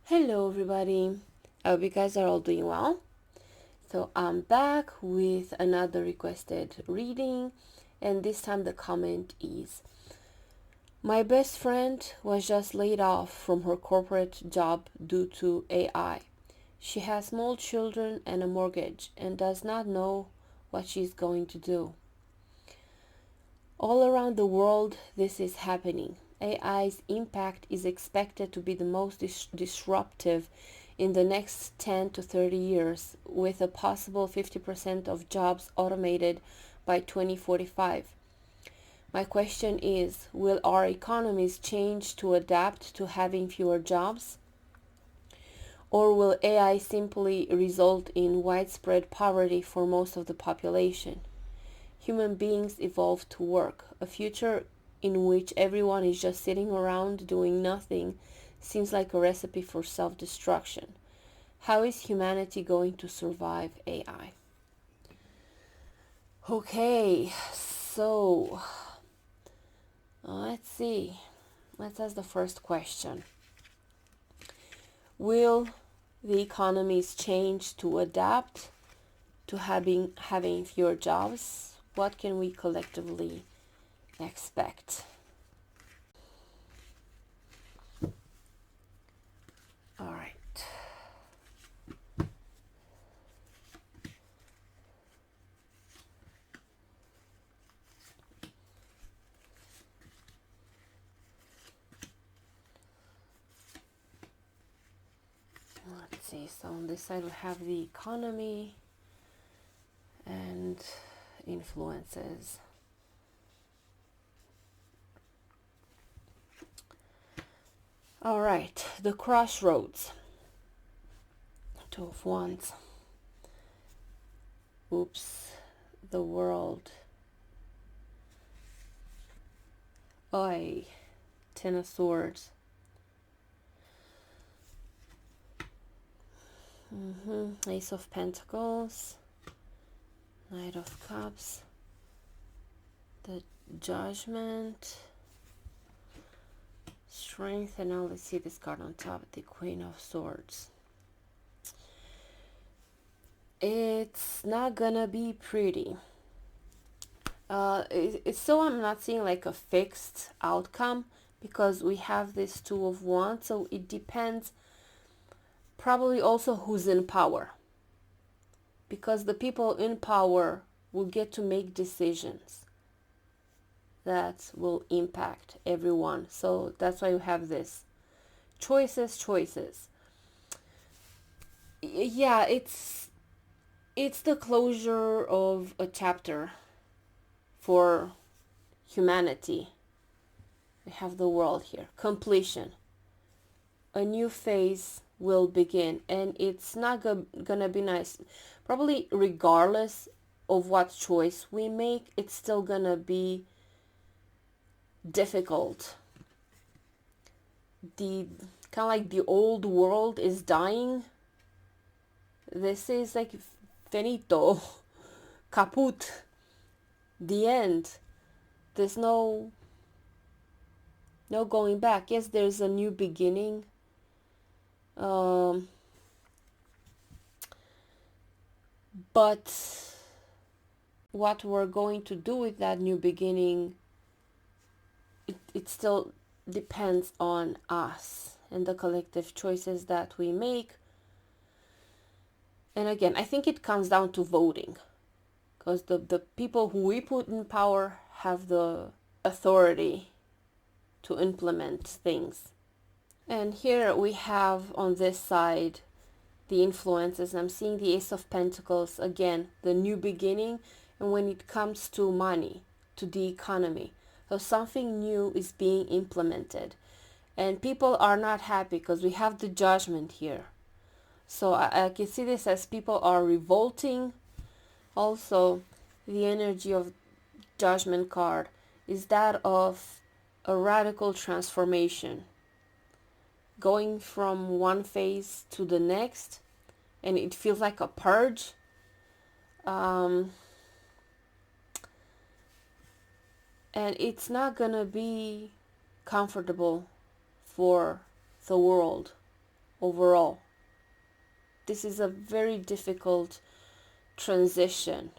Hello everybody, I hope you guys are all doing well. So I'm back with another requested reading, and this time the comment is: my best friend was just laid off from her corporate job due to AI. She has small children and a mortgage and does not know what she's going to do. All around the world this is happening. AI's impact is expected to be the most disruptive in the next 10 to 30 years, with a possible 50% of jobs automated by 2045. My question is, will our economies change to adapt to having fewer jobs? Or will AI simply result in widespread poverty for most of the population? Human beings evolved to work. A future in which everyone is just sitting around doing nothing seems like a recipe for self-destruction. How is humanity going to survive AI? Okay, so let's see. Let's ask the first question. Will the economies change to adapt to having fewer jobs? What can we collectively expect? All right. Let's see. So on this side we have the economy and influences. All right, the crossroads. Two of Wands. Oops, the world. Oi, Ten of Swords. Ace of Pentacles. Knight of Cups. The Judgment. Strength, and now let's see this card on top, the Queen of Swords. It's not gonna be pretty. It's still, I'm not seeing like a fixed outcome because we have this Two of Wands, so it depends probably also who's in power, because the people in power will get to make decisions that will impact everyone. So that's why you have this choices. Yeah, it's the closure of a chapter for humanity. We have the world here, completion. A new phase will begin, and it's not gonna be nice. Probably regardless of what choice we make, it's still gonna be difficult. The kind of like the old world is dying. This is like finito, kaput, the end. There's no going back. Yes, there's a new beginning. But what we're going to do with that new beginning, it still depends on us and the collective choices that we make. And again, I think it comes down to voting, because the people who we put in power have the authority to implement things. And here we have on this side the influences. I'm seeing the Ace of Pentacles again, the new beginning. And when it comes to money, to the economy, so something new is being implemented, and people are not happy because we have the Judgment here. So I can see this as people are revolting. Also, the energy of Judgment card is that of a radical transformation, going from one phase to the next, and it feels like a purge. And it's not gonna be comfortable for the world. overall. This is a very difficult transition.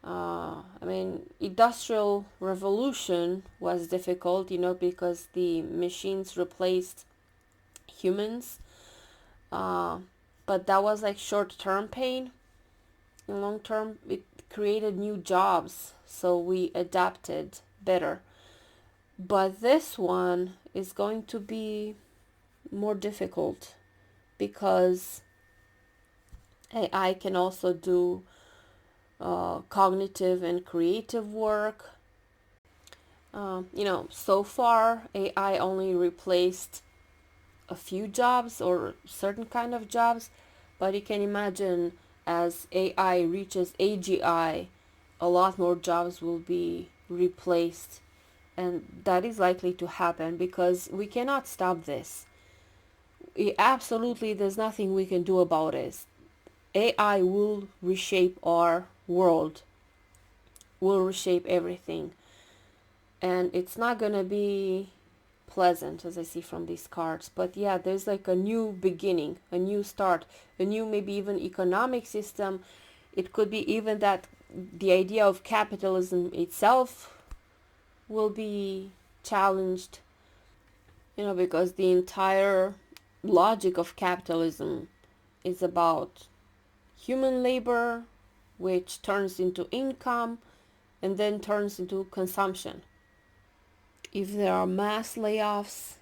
I mean, industrial revolution was difficult, because the machines replaced humans. But that was like short-term pain. In long term, it created new jobs, so we adapted better. But this one is going to be more difficult because AI can also do cognitive and creative work. So far AI only replaced a few jobs or certain kind of jobs, but you can imagine as AI reaches AGI, a lot more jobs will be replaced, and that is likely to happen because we cannot stop this. Absolutely, there's nothing we can do about it. AI will reshape our world, will reshape everything, and it's not gonna be pleasant, as I see from these cards. But yeah, there's like a new beginning, a new start, a new maybe even economic system. It could be even that the idea of capitalism itself will be challenged, because the entire logic of capitalism is about human labor, which turns into income and then turns into consumption. If there are mass layoffs,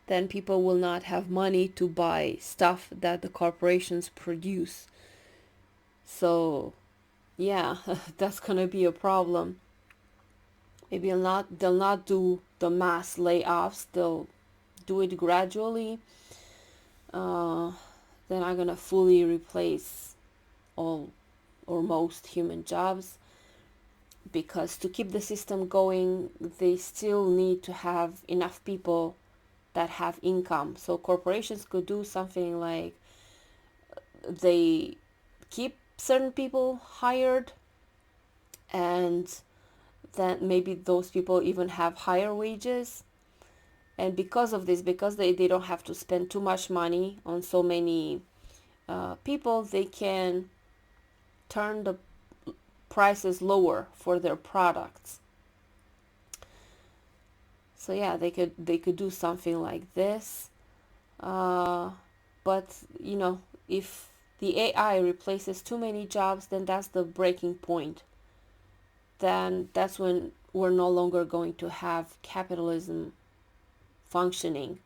then people will not have money to buy stuff that the corporations produce. So, yeah, that's gonna be a problem. Maybe they'll not do the mass layoffs. They'll do it gradually. They're not gonna fully replace all or most human jobs, because to keep the system going, they still need to have enough people that have income. So corporations could do something like they keep certain people hired, and then maybe those people even have higher wages. And because of this, because they don't have to spend too much money on so many people, they can turn the prices lower for their products. So yeah, they could do something like this. But if the AI replaces too many jobs, then that's the breaking point. Then that's when we're no longer going to have capitalism functioning.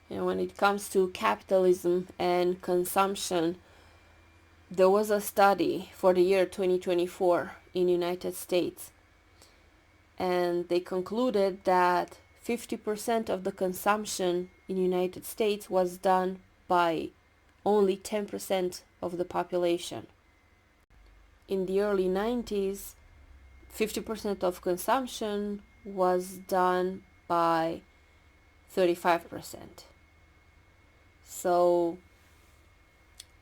When it comes to capitalism and consumption, there was a study for the year 2024 in United States, and they concluded that 50% of the consumption in United States was done by only 10% of the population. In the early 90s, 50% of consumption was done by 35%. So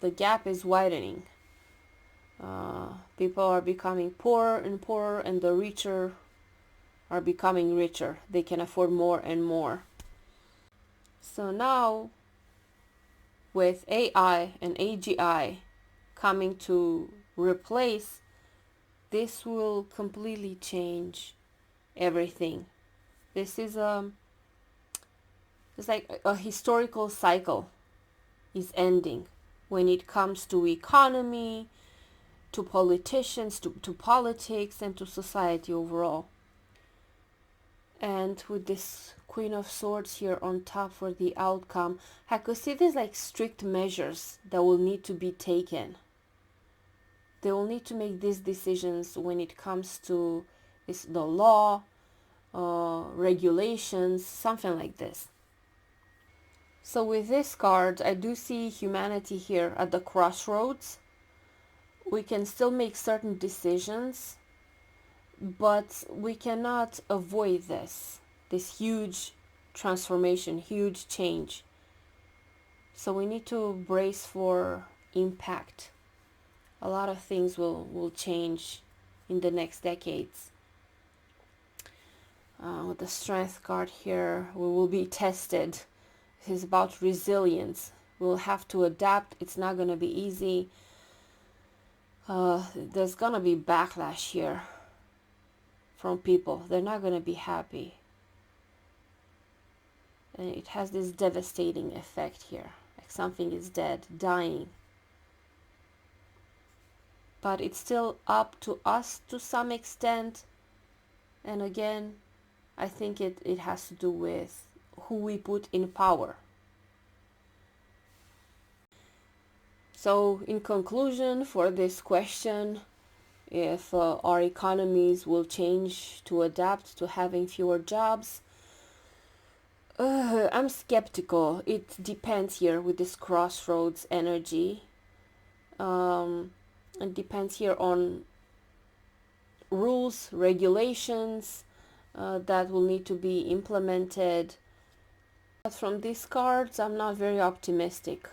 the gap is widening. People are becoming poorer and poorer, and the richer are becoming richer. They can afford more and more. So now, with AI and AGI coming to replace, this will completely change everything. This is it's like a historical cycle is ending when it comes to economy, to politicians, to politics, and to society overall. And with this Queen of Swords here on top for the outcome, I could see there's like strict measures that will need to be taken. They will need to make these decisions when it comes to the law, regulations, something like this. So with this card, I do see humanity here at the crossroads. We can still make certain decisions, but we cannot avoid this huge transformation, huge change. So we need to brace for impact. A lot of things will change in the next decades. With the Strength card here, we will be tested. This is about resilience. We'll have to adapt. It's not going to be easy. There's going to be backlash here from people. They're not going to be happy. And it has this devastating effect here. Like something is dead, dying. But it's still up to us to some extent. And again, I think it has to do with who we put in power. So in conclusion for this question, if our economies will change to adapt to having fewer jobs, I'm skeptical. It depends here with this crossroads energy. It depends here on rules, regulations that will need to be implemented. But from these cards, I'm not very optimistic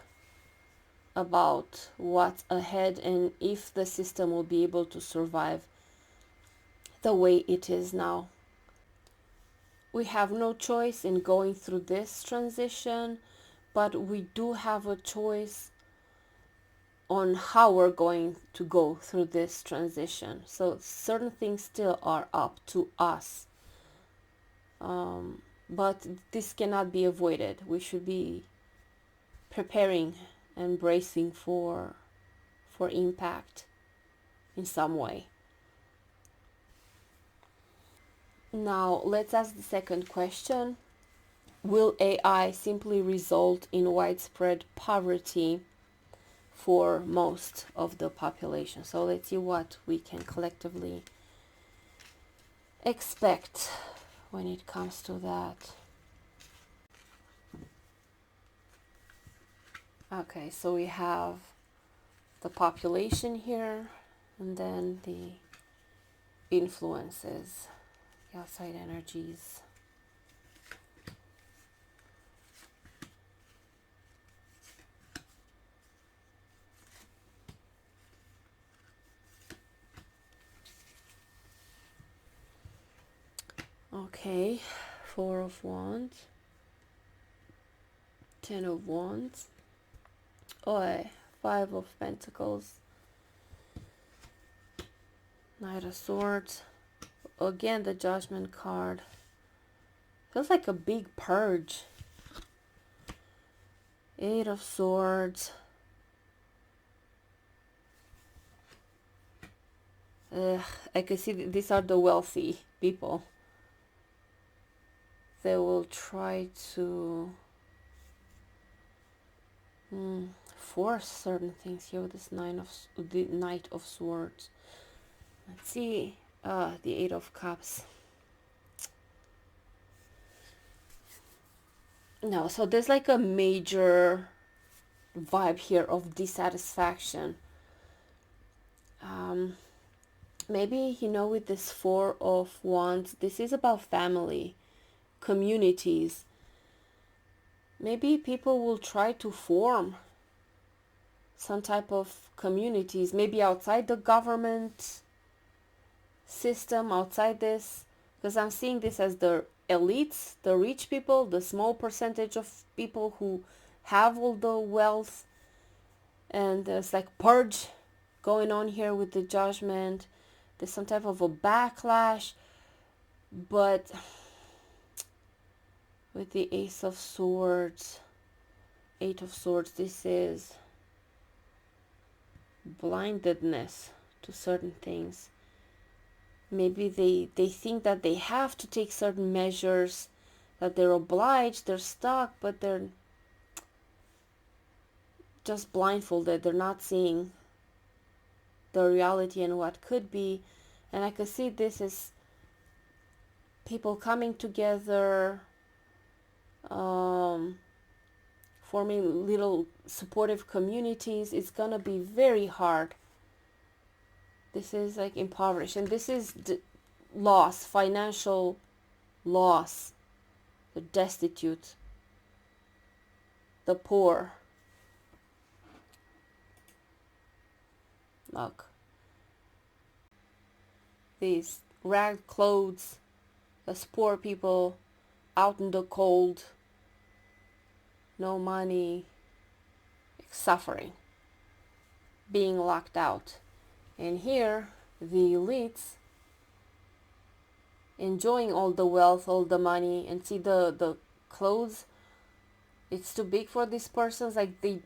about what's ahead and if the system will be able to survive the way it is now. We have no choice in going through this transition, but we do have a choice on how we're going to go through this transition. So certain things still are up to us. But this cannot be avoided. We should be preparing and bracing for impact in some way. Now let's ask the second question. Will AI simply result in widespread poverty for most of the population? So let's see what we can collectively expect when it comes to that. Okay, so we have the population here, and then the influences, the outside energies. Okay, Four of Wands, Ten of Wands, Five of Pentacles, Knight of Swords, again the Judgment card. Feels like a big purge. Eight of Swords. I can see these are the wealthy people. They will try to force certain things here with this the Knight of Swords. Let's see, the Eight of Cups. No, so there's like a major vibe here of dissatisfaction. Maybe, with this Four of Wands, this is about family, communities. Maybe people will try to form some type of communities, maybe outside the government system, outside this, because I'm seeing this as the elites, the rich people, the small percentage of people who have all the wealth, and there's like purge going on here with the Judgment. There's some type of a backlash, but with the Ace of Swords, Eight of Swords, this is blindedness to certain things. Maybe they think that they have to take certain measures, that they're obliged, they're stuck, but they're just blindfolded. They're not seeing the reality and what could be. And I could see this as people coming together, forming little supportive communities. It's gonna be very hard. This is like impoverished, and this is loss, financial loss, the destitute, the poor. Look, these ragged clothes, as poor people out in the cold, no money, suffering, being locked out. And here, the elites enjoying all the wealth, all the money, and see the clothes. It's too big for these persons. Like, they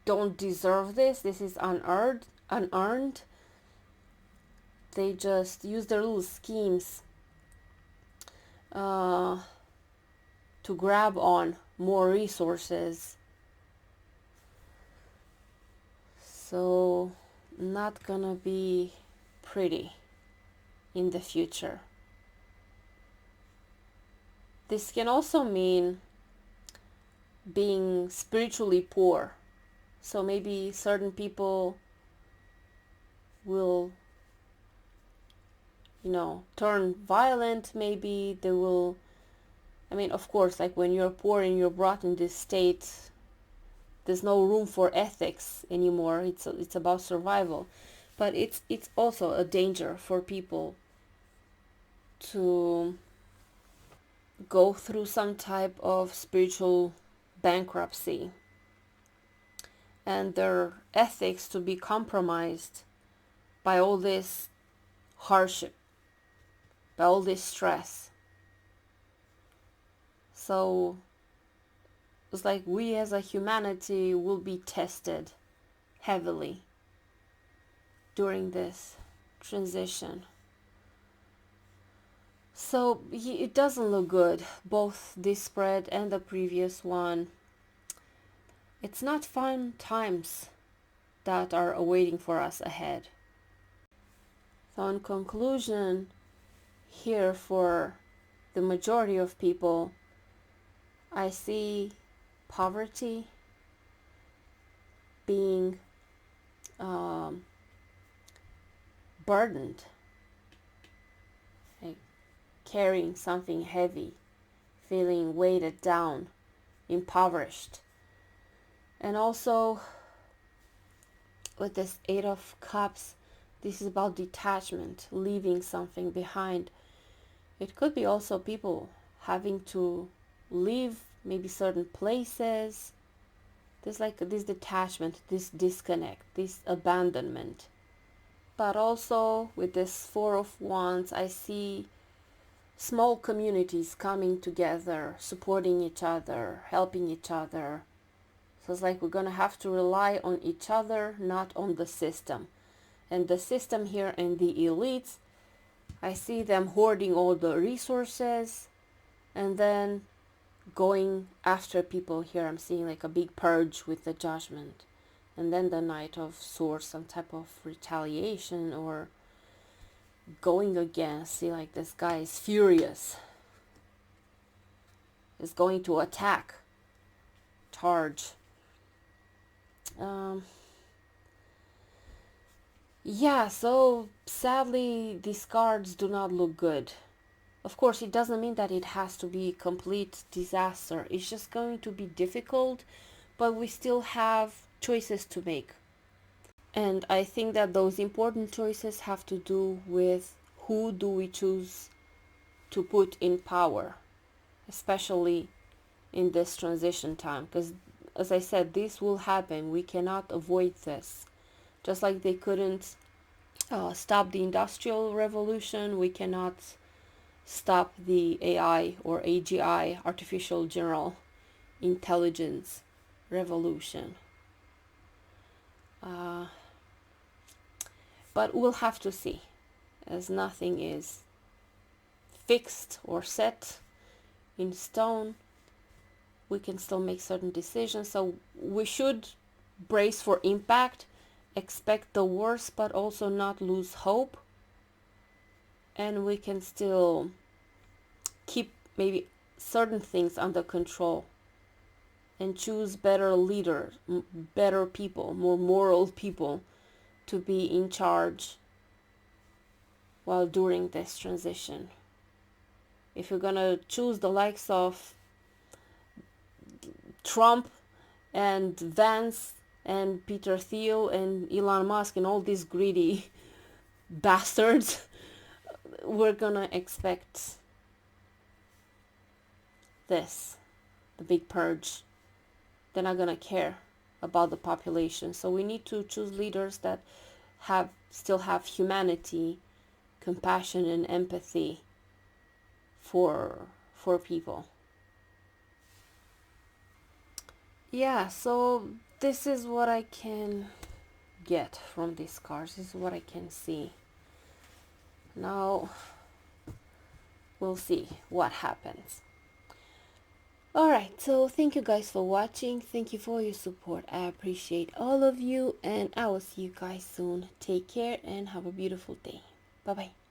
don't deserve this. This is unearned. They just use their little schemes to grab on more resources. So, not gonna be pretty in the future. This can also mean being spiritually poor. So maybe certain people will, turn violent. Maybe they will, of course, like when you're poor and you're brought in this state, there's no room for ethics anymore. It's about survival. But it's also a danger for people to go through some type of spiritual bankruptcy and their ethics to be compromised by all this hardship, by all this stress. So it's like we as a humanity will be tested heavily during this transition. So it doesn't look good, both this spread and the previous one. It's not fun times that are awaiting for us ahead. So in conclusion, here for the majority of people, I see poverty being burdened, like carrying something heavy, feeling weighted down, impoverished. And also with this Eight of Cups, this is about detachment, leaving something behind. It could be also people having to leave maybe certain places. There's like this detachment, this disconnect, this abandonment. But also with this Four of Wands, I see small communities coming together, supporting each other, helping each other. So it's like we're going to have to rely on each other, not on the system. And the system here and the elites, I see them hoarding all the resources and then going after people. Here I'm seeing like a big purge with the Judgment. And then the Knight of Swords, some type of retaliation or going against. See, like this guy is furious. Is going to attack. Charge. Yeah, so sadly these cards do not look good. Of course, it doesn't mean that it has to be complete disaster. It's just going to be difficult, but we still have choices to make. And I think that those important choices have to do with who do we choose to put in power, especially in this transition time. Because as I said, this will happen. We cannot avoid this. Just like they couldn't stop the Industrial Revolution, we cannot stop the AI or AGI, Artificial General Intelligence Revolution. But we'll have to see, as nothing is fixed or set in stone. We can still make certain decisions. So we should brace for impact, expect the worst, but also not lose hope. And we can still keep maybe certain things under control and choose better leaders, better people, more moral people to be in charge while during this transition. If you're gonna choose the likes of Trump and Vance and Peter Thiel and Elon Musk and all these greedy bastards, we're gonna expect this, the big purge they're not gonna care about the population. So we need to choose leaders that still have humanity, compassion, and empathy for people. Yeah, so this is what I can get from these cards. This is what I can see. Now we'll see what happens. Alright, so thank you guys for watching. Thank you for your support. I appreciate all of you, and I will see you guys soon. Take care and have a beautiful day. Bye bye.